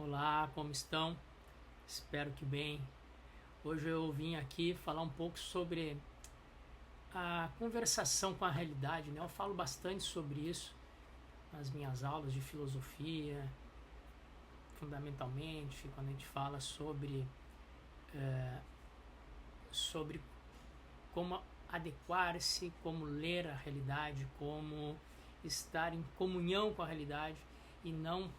Olá, como estão? Espero que bem. Hoje eu vim aqui falar um pouco sobre a conversação com a realidade, né? Eu falo bastante sobre isso nas minhas aulas de filosofia, fundamentalmente, quando a gente fala sobre como adequar-se, como ler a realidade, como estar em comunhão com a realidade e não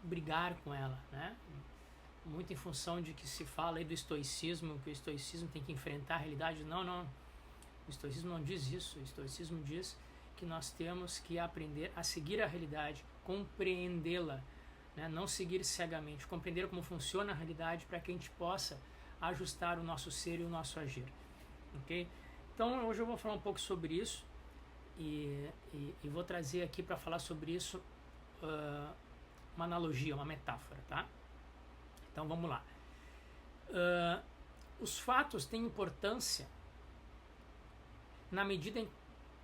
brigar com ela, né? Muito em função de que se fala aí do estoicismo, que o estoicismo tem que enfrentar a realidade. Não. O estoicismo não diz isso. O estoicismo diz que nós temos que aprender a seguir a realidade, compreendê-la, né? Não seguir cegamente, compreender como funciona a realidade para que a gente possa ajustar o nosso ser e o nosso agir, ok? Então hoje eu vou falar um pouco sobre isso e vou trazer aqui para falar sobre isso uma analogia, uma metáfora, tá? Então vamos lá. Os fatos têm importância na medida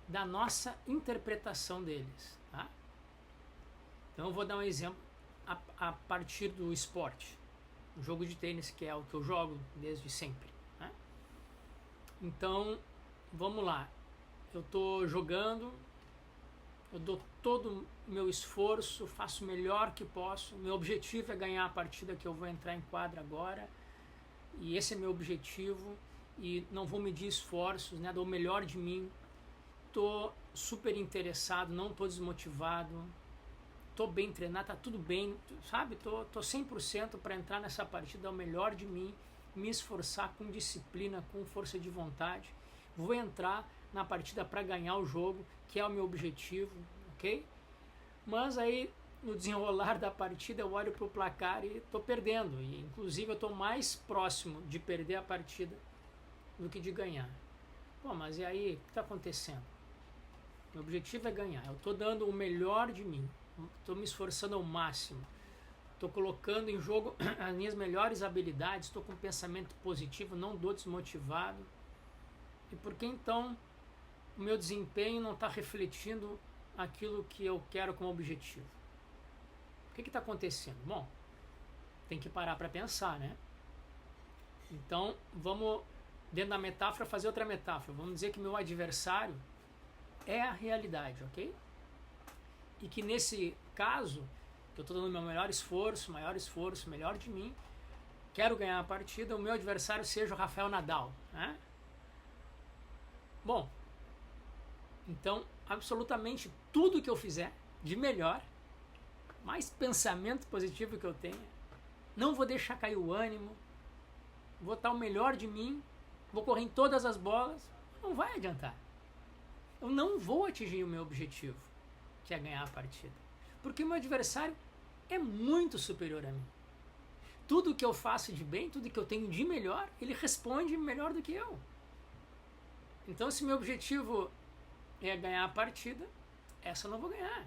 da nossa interpretação deles, tá? Então eu vou dar um exemplo a partir do esporte, o jogo de tênis, que é o que eu jogo desde sempre, né? Então vamos lá, eu estou jogando, eu dou todo o meu esforço, faço o melhor que posso. Meu objetivo é ganhar a partida que eu vou entrar em quadra agora. E esse é meu objetivo. E não vou medir esforços, né? Dou o melhor de mim. Tô super interessado, não tô desmotivado. Tô bem treinado, tá tudo bem, sabe? Tô 100% para entrar nessa partida, dar o melhor de mim, me esforçar com disciplina, com força de vontade. Vou entrar na partida para ganhar o jogo, que é o meu objetivo, ok? Mas aí, no desenrolar da partida, eu olho para o placar e estou perdendo. E, inclusive, eu estou mais próximo de perder a partida do que de ganhar. Pô, mas e aí, o que está acontecendo? Meu objetivo é ganhar. Eu estou dando o melhor de mim. Estou me esforçando ao máximo. Estou colocando em jogo as minhas melhores habilidades. Estou com um pensamento positivo, não estou desmotivado. E por que então o meu desempenho não está refletindo aquilo que eu quero como objetivo? O que está acontecendo? Bom, tem que parar para pensar, né? Então, vamos, dentro da metáfora, fazer outra metáfora. Vamos dizer que meu adversário é a realidade, ok? E que nesse caso, que eu estou dando meu melhor esforço, melhor de mim, quero ganhar a partida, o meu adversário seja o Rafael Nadal, né? Bom, então absolutamente tudo que eu fizer de melhor, mais pensamento positivo que eu tenha, não vou deixar cair o ânimo, vou dar o melhor de mim, vou correr em todas as bolas, não vai adiantar. Eu não vou atingir o meu objetivo, que é ganhar a partida, porque o meu adversário é muito superior a mim. Tudo que eu faço de bem, tudo que eu tenho de melhor, ele responde melhor do que eu. Então, se meu objetivo é ganhar a partida, essa eu não vou ganhar.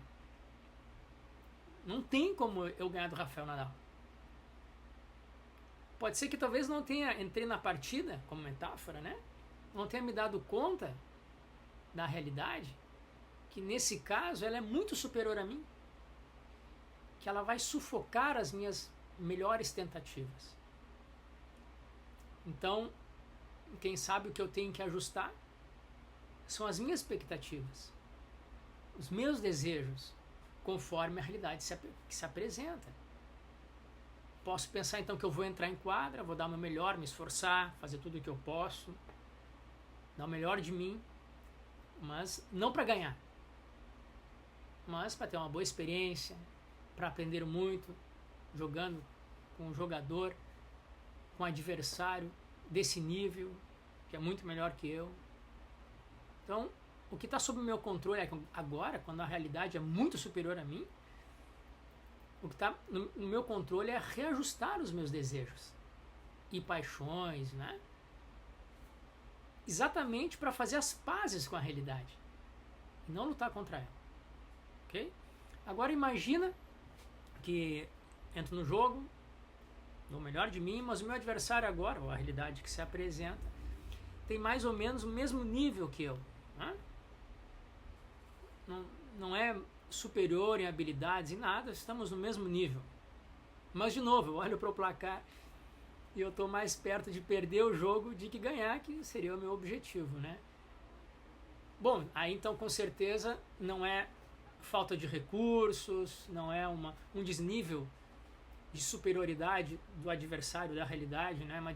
Não tem como eu ganhar do Rafael Nadal. Pode ser que talvez não tenha, entrei na partida, como metáfora, né? Não tenha me dado conta da realidade, que nesse caso ela é muito superior a mim, que ela vai sufocar as minhas melhores tentativas. Então, quem sabe o que eu tenho que ajustar são as minhas expectativas, os meus desejos, conforme a realidade que se apresenta. Posso pensar então que eu vou entrar em quadra, vou dar o meu melhor, me esforçar, fazer tudo o que eu posso, dar o melhor de mim, mas não para ganhar, mas para ter uma boa experiência, para aprender muito, jogando com um jogador, com um adversário desse nível, que é muito melhor que eu. Então, o que está sob o meu controle é que agora, quando a realidade é muito superior a mim, o que está no meu controle é reajustar os meus desejos e paixões, né? Exatamente para fazer as pazes com a realidade e não lutar contra ela, ok? Agora imagina que entro no jogo, dou o melhor de mim, mas o meu adversário agora, ou a realidade que se apresenta, tem mais ou menos o mesmo nível que eu, né? Não é superior em habilidades, em nada, estamos no mesmo nível. Mas, de novo, eu olho para o placar e eu estou mais perto de perder o jogo de que ganhar, que seria o meu objetivo, né? Bom, aí então com certeza não é falta de recursos, não é um desnível de superioridade do adversário da realidade, né? Uma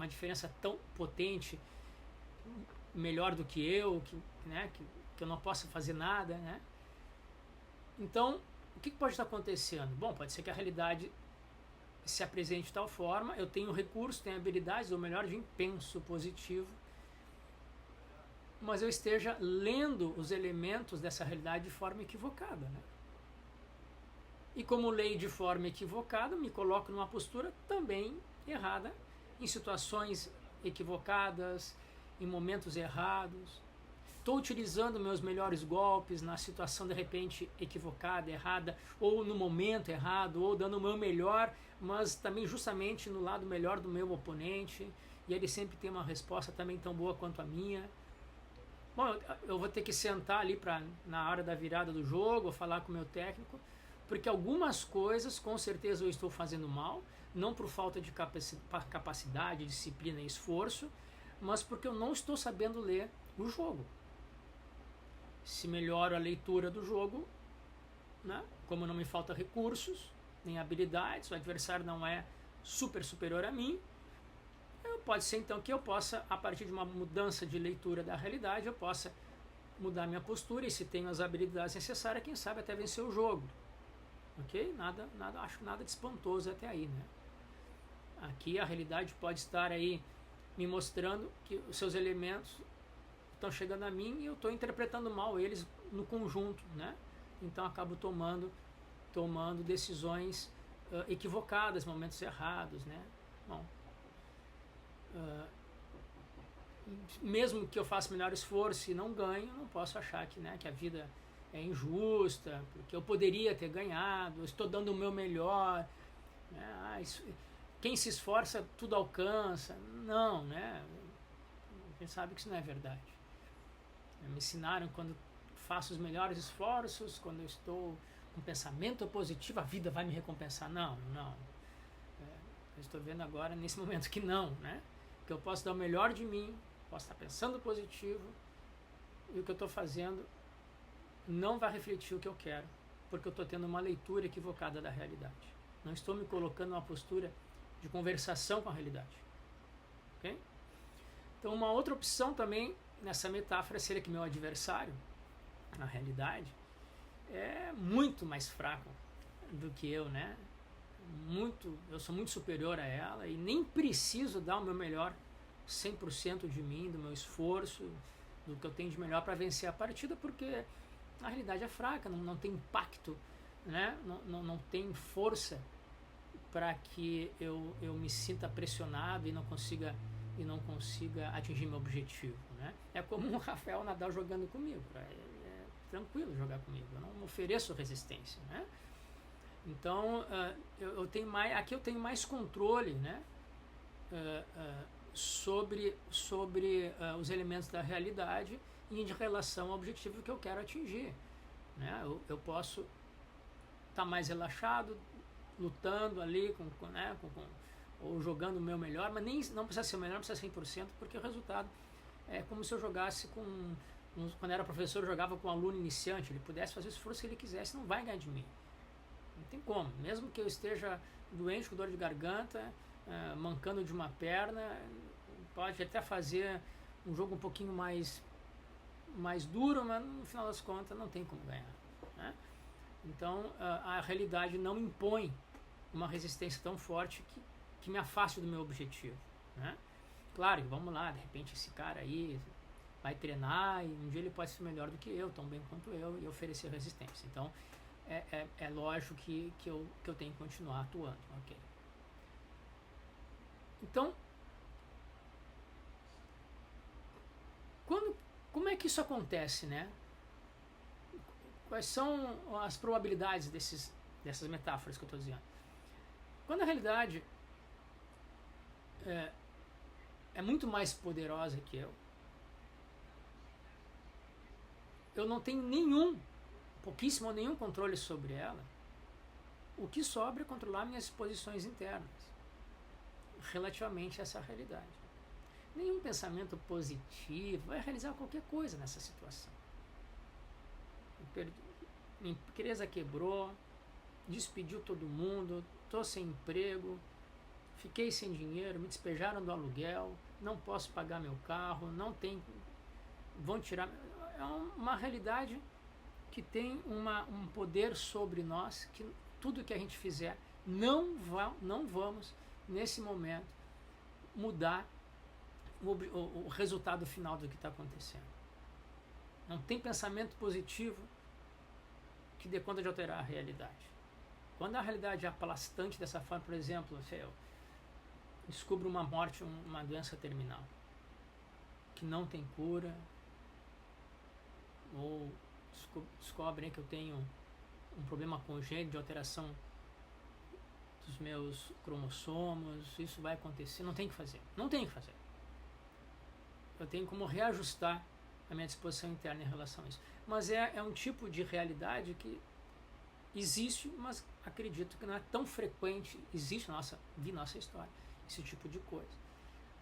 diferença tão potente, melhor do que eu, que eu não possa fazer nada, né? Então, o que pode estar acontecendo? Bom, pode ser que a realidade se apresente de tal forma, eu tenho recursos, tenho habilidades, ou melhor, de penso positivo, mas eu esteja lendo os elementos dessa realidade de forma equivocada, né? E como leio de forma equivocada, me coloco numa postura também errada, em situações equivocadas, em momentos errados. Estou utilizando meus melhores golpes na situação de repente equivocada, errada, ou no momento errado, ou dando o meu melhor, mas também justamente no lado melhor do meu oponente, e ele sempre tem uma resposta também tão boa quanto a minha. Bom, eu vou ter que sentar ali na hora da virada do jogo, falar com o meu técnico, porque algumas coisas com certeza eu estou fazendo mal, não por falta de capacidade, disciplina e esforço, mas porque eu não estou sabendo ler o jogo. Se melhoro a leitura do jogo, né? Como não me falta recursos, nem habilidades, o adversário não é superior a mim, pode ser então que eu possa, a partir de uma mudança de leitura da realidade, eu possa mudar minha postura e se tenho as habilidades necessárias, quem sabe até vencer o jogo. Ok? Acho nada de espantoso até aí, né? Aqui a realidade pode estar aí me mostrando que os seus elementos estão chegando a mim e eu estou interpretando mal eles no conjunto, né? Então acabo tomando decisões equivocadas, momentos errados, né? Bom, mesmo que eu faça melhor esforço e não ganhe, não posso achar que a vida é injusta, porque eu poderia ter ganhado, eu estou dando o meu melhor, né? Quem se esforça tudo alcança. Não, né? A gente sabe que isso não é verdade. Me ensinaram quando faço os melhores esforços, quando eu estou com pensamento positivo, a vida vai me recompensar. Não. Eu estou vendo agora, nesse momento, que não, né? Que eu posso dar o melhor de mim, posso estar pensando positivo, e o que eu estou fazendo não vai refletir o que eu quero, porque eu estou tendo uma leitura equivocada da realidade. Não estou me colocando numa postura de conversação com a realidade. Ok? Então, uma outra opção também nessa metáfora seria que meu adversário, na realidade, é muito mais fraco do que eu, né? Eu sou muito superior a ela e nem preciso dar o meu melhor 100% de mim, do meu esforço, do que eu tenho de melhor para vencer a partida, porque a realidade é fraca, não tem impacto, né? Não tem força para que eu me sinta pressionado e não consiga atingir meu objetivo, né? É como o Rafael Nadal jogando comigo, é tranquilo jogar comigo, eu não ofereço resistência, né? Então aqui eu tenho mais controle, né? Sobre os elementos da realidade e em relação ao objetivo que eu quero atingir, né? Eu posso estar mais relaxado, lutando ali ou jogando o meu melhor, mas não precisa ser o melhor, não precisa ser 100%, porque o resultado é como se eu jogasse quando era professor, eu jogava com um aluno iniciante, ele pudesse fazer o esforço que ele quisesse, não vai ganhar de mim. Não tem como, mesmo que eu esteja doente, com dor de garganta, mancando de uma perna, pode até fazer um jogo um pouquinho mais duro, mas no final das contas não tem como ganhar, né? Então a realidade não impõe uma resistência tão forte que me afaste do meu objetivo, né? Claro, vamos lá, de repente esse cara aí vai treinar e um dia ele pode ser melhor do que eu, tão bem quanto eu, e oferecer resistência. Então é lógico que eu tenho que continuar atuando, ok? Então, como é que isso acontece, né? Quais são as probabilidades dessas metáforas que eu estou dizendo? Quando a realidade é muito mais poderosa que eu não tenho pouquíssimo ou nenhum controle sobre ela, o que sobra é controlar minhas posições internas relativamente a essa realidade. Nenhum pensamento positivo vai realizar qualquer coisa nessa situação. Minha empresa quebrou, despediu todo mundo, estou sem emprego, fiquei sem dinheiro, me despejaram do aluguel, não posso pagar meu carro, não tem, vão tirar. É uma realidade que tem um poder sobre nós, que tudo que a gente fizer não vamos nesse momento mudar o resultado final do que está acontecendo. Não tem pensamento positivo que dê conta de alterar a realidade. Quando a realidade é aplastante dessa forma, por exemplo, eu descubro uma morte, uma doença terminal que não tem cura, ou descobrem que eu tenho um problema congênito de alteração dos meus cromossomos, isso vai acontecer, não tem o que fazer. Eu tenho como reajustar a minha disposição interna em relação a isso. Mas é um tipo de realidade que existe, mas acredito que não é tão frequente. Existe na nossa história esse tipo de coisa,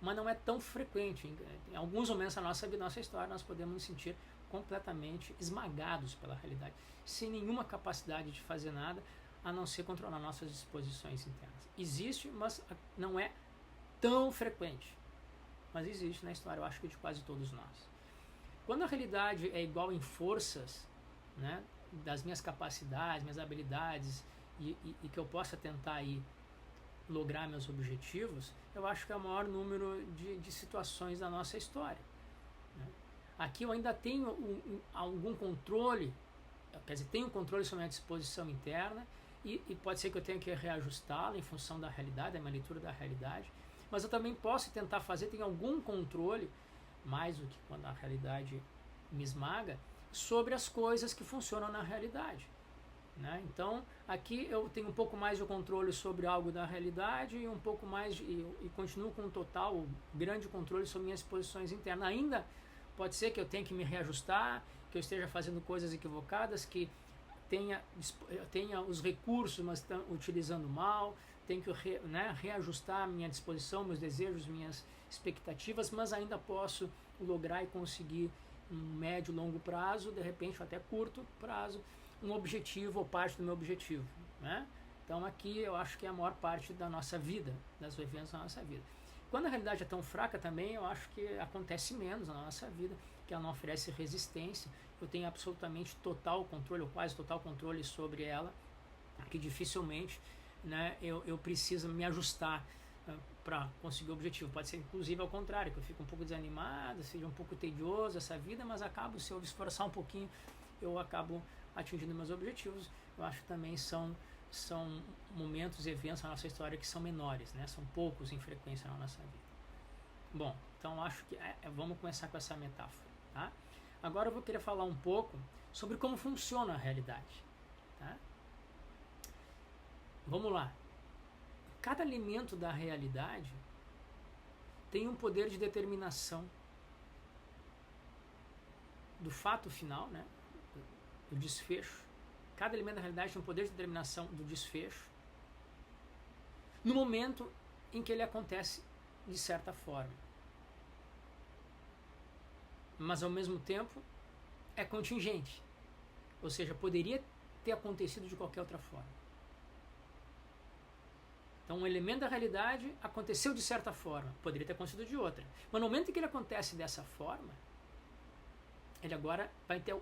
mas não é tão frequente. Em alguns momentos da nossa história nós podemos nos sentir completamente esmagados pela realidade, sem nenhuma capacidade de fazer nada a não ser controlar nossas disposições internas. Existe, mas não é tão frequente, mas existe na história, eu acho que de quase todos nós. Quando a realidade é igual em forças, né, das minhas capacidades, minhas habilidades, e que eu possa tentar aí lograr meus objetivos, eu acho que é o maior número de situações da nossa história, né? Aqui eu ainda tenho algum controle, quer dizer, tenho controle sobre a minha disposição interna, e pode ser que eu tenha que reajustá-la em função da realidade, da minha leitura da realidade, mas eu também posso tentar tenho algum controle, mais do que quando a realidade me esmaga, sobre as coisas que funcionam na realidade, né? Então, aqui eu tenho um pouco mais de controle sobre algo da realidade e um pouco mais e continuo com um grande controle sobre minhas posições internas. Ainda pode ser que eu tenha que me reajustar, que eu esteja fazendo coisas equivocadas, que tenha os recursos, mas estão utilizando mal, tenho que reajustar minha disposição, meus desejos, minhas expectativas, mas ainda posso lograr e conseguir um médio e longo prazo, de repente até curto prazo, um objetivo ou parte do meu objetivo, né? Então aqui eu acho que é a maior parte da nossa vida, das eventos da nossa vida. Quando a realidade é tão fraca também, eu acho que acontece menos na nossa vida, que ela não oferece resistência, eu tenho absolutamente total controle, ou quase total controle sobre ela, que dificilmente, né, eu preciso me ajustar para conseguir o objetivo. Pode ser inclusive ao contrário, que eu fico um pouco desanimado, seja um pouco tedioso essa vida, mas se eu esforçar um pouquinho, eu acabo atingindo meus objetivos. Eu acho que também são momentos, eventos na nossa história que são menores, né? São poucos em frequência na nossa vida. Bom, então acho que vamos começar com essa metáfora, tá? Agora eu vou querer falar um pouco sobre como funciona a realidade, tá? Vamos lá. Cada elemento da realidade tem um poder de determinação do fato final, né? Do desfecho. Cada elemento da realidade tem um poder de determinação do desfecho no momento em que ele acontece de certa forma. Mas ao mesmo tempo é contingente. Ou seja, poderia ter acontecido de qualquer outra forma. Então um elemento da realidade aconteceu de certa forma, poderia ter acontecido de outra. Mas no momento em que ele acontece dessa forma, ele agora vai ter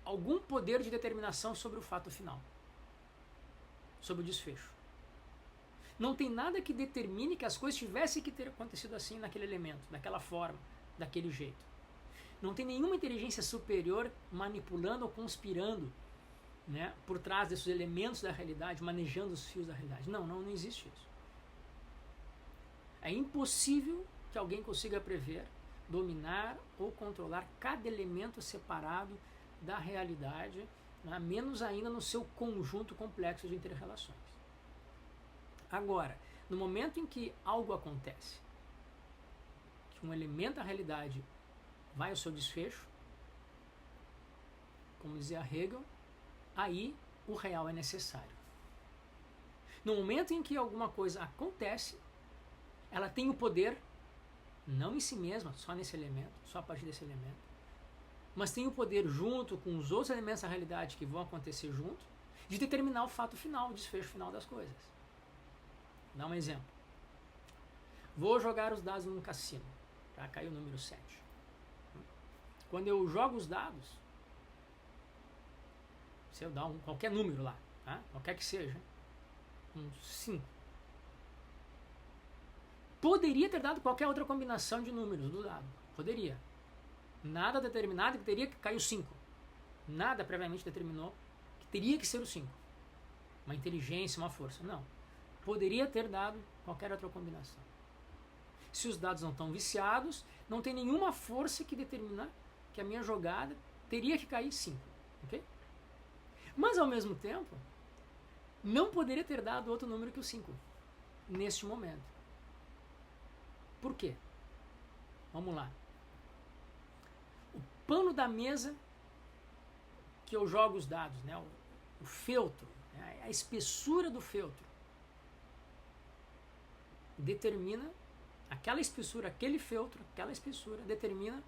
algum poder de determinação sobre o fato final, sobre o desfecho. Não tem nada que determine que as coisas tivessem que ter acontecido assim naquele elemento, daquela forma, daquele jeito. Não tem nenhuma inteligência superior manipulando ou conspirando, né, por trás desses elementos da realidade, manejando os fios da realidade. Não existe isso. É impossível que alguém consiga prever, dominar ou controlar cada elemento separado da realidade, né, menos ainda no seu conjunto complexo de inter-relações. Agora, no momento em que algo acontece, que um elemento da realidade vai ao seu desfecho, como dizia Hegel, aí o real é necessário. No momento em que alguma coisa acontece, ela tem o poder, não em si mesma, só nesse elemento, só a partir desse elemento, mas tem o poder, junto com os outros elementos da realidade que vão acontecer junto, de determinar o fato final, o desfecho final das coisas. Vou dar um exemplo. Vou jogar os dados num cassino. Já caiu o número 7. Quando eu jogo os dados, se eu dar qualquer número lá, tá? Qualquer que seja, um 5. Poderia ter dado qualquer outra combinação de números do dado. Poderia. Nada determinado que teria que cair o 5. Nada previamente determinou que teria que ser o 5. Uma inteligência, uma força. Não. Poderia ter dado qualquer outra combinação. Se os dados não estão viciados, não tem nenhuma força que determina que a minha jogada teria que cair 5. Ok? Mas, ao mesmo tempo, não poderia ter dado outro número que o 5. Neste momento. Por quê? Vamos lá. O pano da mesa que eu jogo os dados, né? O feltro, né? A espessura do feltro, determina aquela espessura, aquele feltro, aquela espessura, determina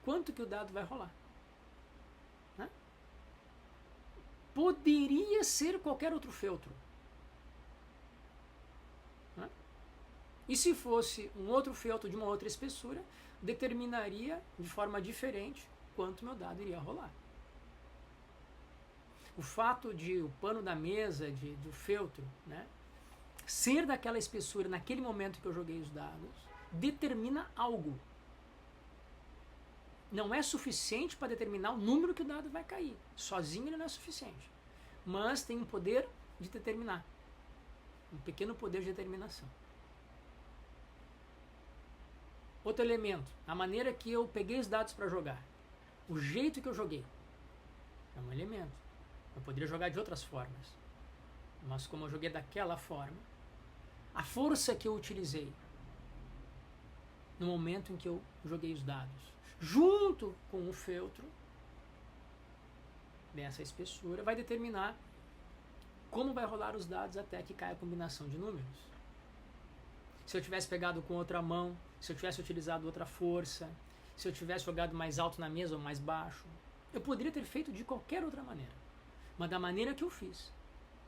quanto que o dado vai rolar. Né? Poderia ser qualquer outro feltro. Né? E se fosse um outro feltro de uma outra espessura, determinaria de forma diferente quanto meu dado iria rolar. O fato de o pano da mesa, do feltro, né, ser daquela espessura naquele momento que eu joguei os dados, determina algo. Não é suficiente para determinar o número que o dado vai cair. Sozinho ele não é suficiente. Mas tem um poder de determinar. Um pequeno poder de determinação. Outro elemento, a maneira que eu peguei os dados para jogar. O jeito que eu joguei. É um elemento. Eu poderia jogar de outras formas. Mas como eu joguei daquela forma, a força que eu utilizei no momento em que eu joguei os dados, junto com o feltro dessa espessura, vai determinar como vai rolar os dados até que caia a combinação de números. Se eu tivesse pegado com outra mão, se eu tivesse utilizado outra força, se eu tivesse jogado mais alto na mesa ou mais baixo, eu poderia ter feito de qualquer outra maneira. Mas da maneira que eu fiz,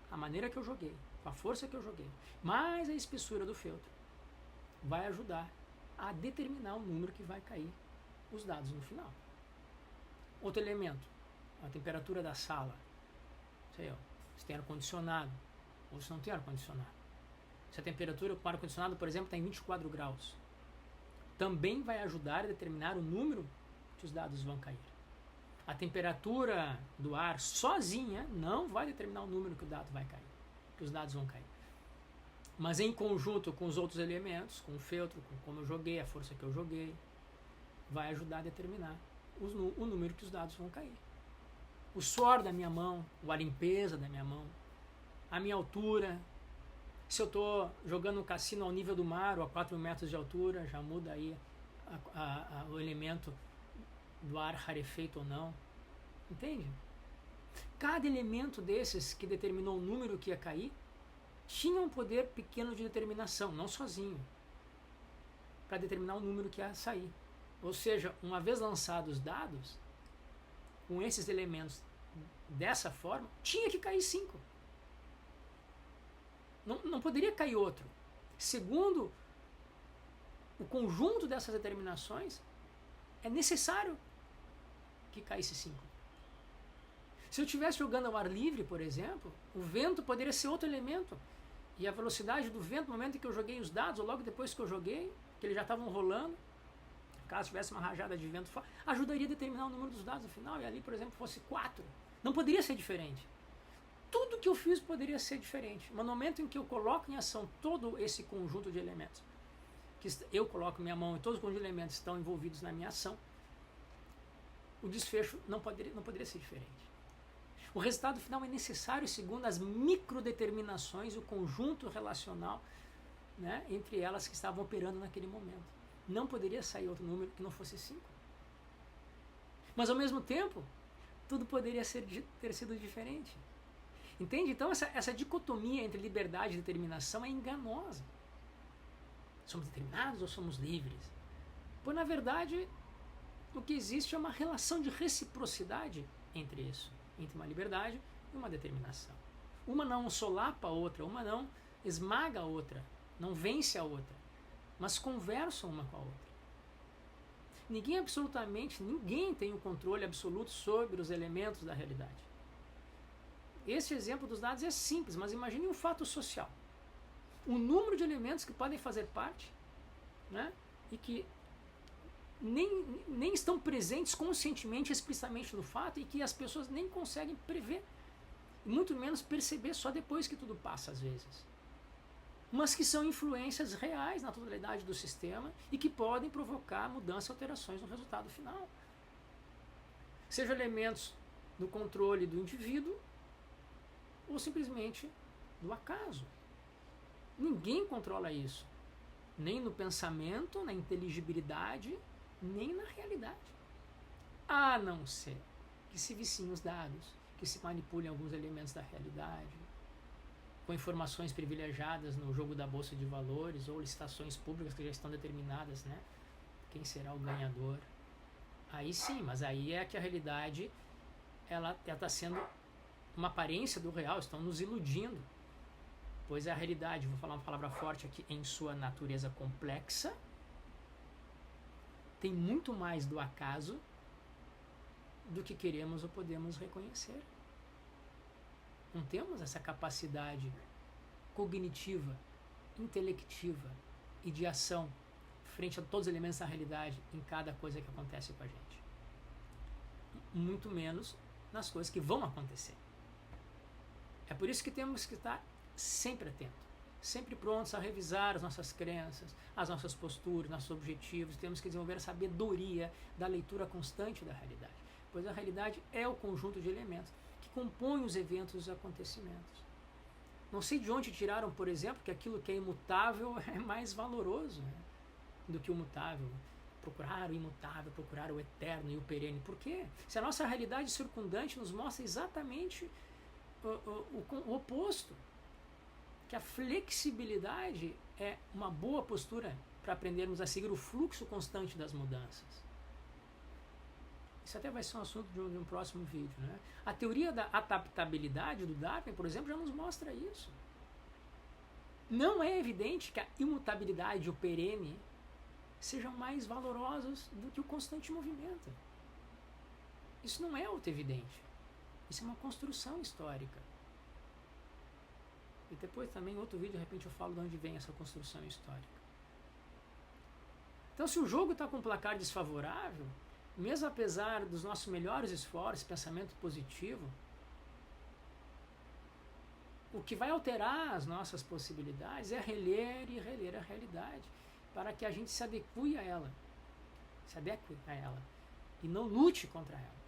a maneira que eu joguei, com a força que eu joguei, mais a espessura do feltro, vai ajudar a determinar o número que vai cair os dados no final. Outro elemento, a temperatura da sala. Sei, ó, se tem ar-condicionado ou se não tem ar-condicionado. Se a temperatura com ar-condicionado, por exemplo, está em 24 graus, também vai ajudar a determinar o número que os dados vão cair. A temperatura do ar sozinha não vai determinar o número que o dado vai cair, que os dados vão cair. Mas em conjunto com os outros elementos, com o feltro, com como eu joguei, a força que eu joguei, vai ajudar a determinar o número que os dados vão cair. O suor da minha mão, a limpeza da minha mão, a minha altura. Se eu estou jogando um cassino ao nível do mar ou a 4 metros de altura, já muda aí o elemento do ar rarefeito ou não. Entende? Cada elemento desses que determinou o número que ia cair tinha um poder pequeno de determinação, não sozinho, para determinar o número que ia sair. Ou seja, uma vez lançados os dados, com esses elementos dessa forma, tinha que cair 5. Não poderia cair outro. Segundo o conjunto dessas determinações, é necessário que caísse 5. Se eu estivesse jogando ao ar livre, por exemplo, o vento poderia ser outro elemento. E a velocidade do vento, no momento em que eu joguei os dados, ou logo depois que eu joguei, que eles já estavam rolando, caso tivesse uma rajada de vento, ajudaria a determinar o número dos dados no final, e ali, por exemplo, fosse 4. Não poderia ser diferente. Tudo que eu fiz poderia ser diferente. Mas no momento em que eu coloco em ação todo esse conjunto de elementos, que eu coloco minha mão e todos os conjuntos de elementos estão envolvidos na minha ação, o desfecho não poderia ser diferente. O resultado final é necessário segundo as microdeterminações e o conjunto relacional, né, entre elas que estavam operando naquele momento. Não poderia sair outro número que não fosse 5. Mas ao mesmo tempo, tudo poderia ter sido diferente. Entende? Então essa dicotomia entre liberdade e determinação é enganosa. Somos determinados ou somos livres? Pois, na verdade, o que existe é uma relação de reciprocidade entre isso, entre uma liberdade e uma determinação. Uma não solapa a outra, uma não esmaga a outra, não vence a outra, mas conversam uma com a outra. Ninguém tem o controle absoluto sobre os elementos da realidade. Esse exemplo dos dados é simples, mas imagine um fato social. O número de elementos que podem fazer parte, né, e que nem estão presentes conscientemente, explicitamente no fato, e que as pessoas nem conseguem prever, e muito menos perceber só depois que tudo passa, às vezes. Mas que são influências reais na totalidade do sistema e que podem provocar mudanças e alterações no resultado final. Sejam elementos do controle do indivíduo ou simplesmente do acaso. Ninguém controla isso, nem no pensamento, na inteligibilidade, nem na realidade. A não ser que se viciem os dados, que se manipulem alguns elementos da realidade, com informações privilegiadas no jogo da Bolsa de Valores ou licitações públicas que já estão determinadas, né? Quem será o ganhador. Aí sim, mas aí é que a realidade ela está sendo uma aparência do real, estão nos iludindo. Pois a realidade, vou falar uma palavra forte aqui, em sua natureza complexa, tem muito mais do acaso do que queremos ou podemos reconhecer. Não temos essa capacidade cognitiva, intelectiva e de ação frente a todos os elementos da realidade em cada coisa que acontece com a gente. Muito menos nas coisas que vão acontecer. É por isso que temos que estar sempre atentos, sempre prontos a revisar as nossas crenças, as nossas posturas, nossos objetivos. Temos que desenvolver a sabedoria da leitura constante da realidade, pois a realidade é o conjunto de elementos que compõem os eventos e os acontecimentos. Não sei de onde tiraram, por exemplo, que aquilo que é imutável é mais valoroso, né, do que o mutável. Procurar o imutável, procurar o eterno e o perene. Por quê? Se a nossa realidade circundante nos mostra exatamente o oposto, que a flexibilidade é uma boa postura para aprendermos a seguir o fluxo constante das mudanças. Isso até vai ser um assunto de um próximo vídeo, né? A teoria da adaptabilidade do Darwin, por exemplo, já nos mostra isso. Não é evidente que a imutabilidade e o perene sejam mais valorosos do que o constante movimento. Isso não é auto-evidente. Isso é uma construção histórica. E depois também, em outro vídeo, de repente eu falo de onde vem essa construção histórica. Então, se o jogo está com um placar desfavorável, mesmo apesar dos nossos melhores esforços, pensamento positivo, o que vai alterar as nossas possibilidades é reler e reler a realidade, para que a gente se adeque a ela, e não lute contra ela.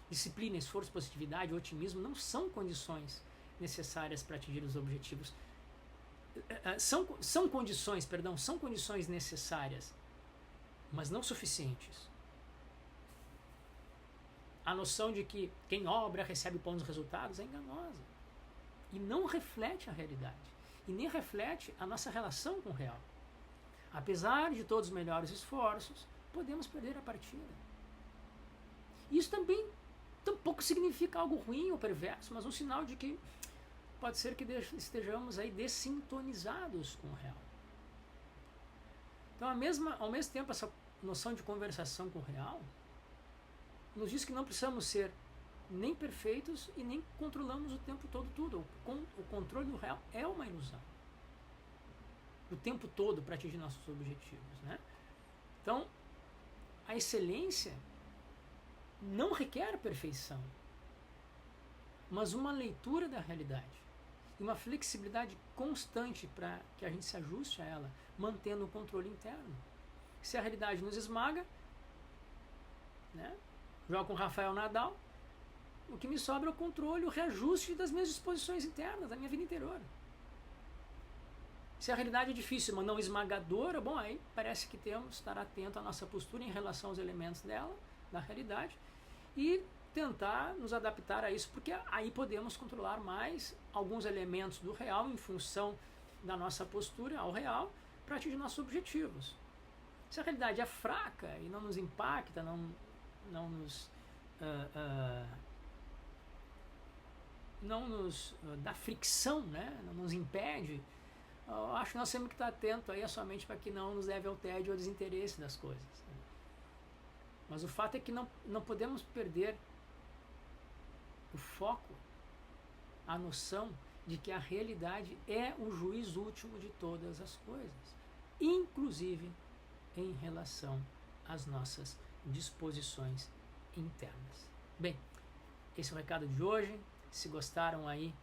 Disciplina, esforço, positividade, otimismo não são condições necessárias para atingir os objetivos. São condições necessárias, mas não suficientes. A noção de que quem obra recebe bons resultados é enganosa e não reflete a realidade e nem reflete a nossa relação com o real. Apesar de todos os melhores esforços, podemos perder a partida. Isso também tampouco significa algo ruim ou perverso, mas um sinal de que pode ser que estejamos aí dessintonizados com o real. Então, ao mesmo tempo, essa noção de conversação com o real nos diz que não precisamos ser nem perfeitos e nem controlamos o tempo todo tudo. O controle do real é uma ilusão. O tempo todo para atingir nossos objetivos, né? Então, a excelência não requer perfeição, mas uma leitura da realidade e uma flexibilidade constante para que a gente se ajuste a ela, mantendo o controle interno. Se a realidade nos esmaga, né, jogo com Rafael Nadal, o que me sobra é o controle, o reajuste das minhas disposições internas, da minha vida interior. Se a realidade é difícil, mas não esmagadora, bom, aí parece que temos que estar atento à nossa postura em relação aos elementos dela, da realidade, e tentar nos adaptar a isso, porque aí podemos controlar mais alguns elementos do real em função da nossa postura ao real para atingir nossos objetivos. Se a realidade é fraca e não nos impacta, não nos dá fricção, né? Não nos impede, eu acho que nós temos que estar atento aí somente para que não nos leve ao tédio ou ao desinteresse das coisas. Né? Mas o fato é que não podemos perder o foco, a noção de que a realidade é o juiz último de todas as coisas, inclusive em relação às nossas disposições internas. Bem, esse é o recado de hoje. Se gostaram aí,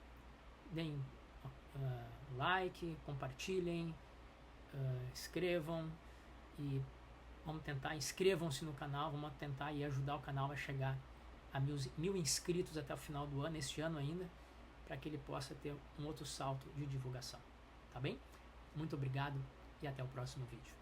deem like, compartilhem, escrevam e vamos tentar, inscrevam-se no canal, vamos tentar aí ajudar o canal a chegar a 1000 inscritos até o final do ano, este ano ainda, para que ele possa ter um outro salto de divulgação. Tá bem? Muito obrigado e até o próximo vídeo.